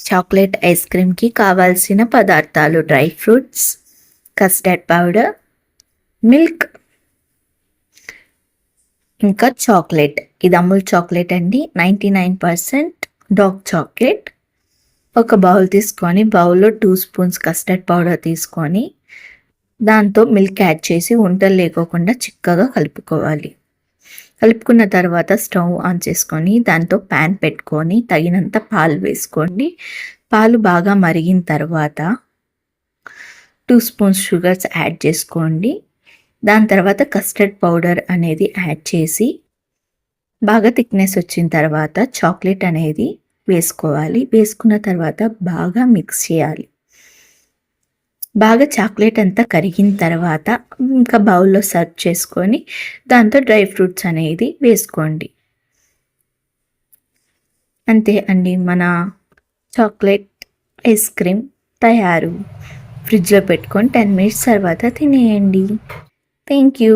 Chocolate ice క్రీమ్కి కావాల్సిన పదార్థాలు: dry fruits, custard powder, milk, ఇంకా చాక్లెట్. ఇది అమూల్ చాక్లెట్ అండి, 99% డార్క్ చాక్లెట్. ఒక బౌల్ తీసుకొని బౌల్లో 2 స్పూన్స్ కస్టర్డ్ పౌడర్ తీసుకొని దాంతో మిల్క్ యాడ్ చేసి ఉండలు లేకోకుండా చిక్కగా కలుపుకోవాలి. కలుపుకున్న తర్వాత స్టవ్ ఆన్ చేసుకొని దాంతో ప్యాన్ పెట్టుకొని తగినంత పాలు వేసుకోండి. పాలు బాగా మరిగిన తర్వాత 2 స్పూన్స్ షుగర్స్ యాడ్ చేసుకోండి. దాని తర్వాత కస్టర్డ్ పౌడర్ అనేది యాడ్ చేసి బాగా థిక్నెస్ వచ్చిన తర్వాత చాక్లెట్ అనేది వేసుకోవాలి. వేసుకున్న తర్వాత బాగా మిక్స్ చేయాలి. బాగా చాక్లెట్ అంతా కరిగిన తర్వాత ఇంకా బౌల్లో సర్వ్ చేసుకొని దాంతో డ్రై ఫ్రూట్స్ అనేది వేసుకోండి. అంతే అండి, మన చాక్లెట్ ఐస్ క్రీమ్ తయారు. ఫ్రిడ్జ్లో పెట్టుకొని 10 మినిట్స్ తర్వాత తినేయండి. Thank you.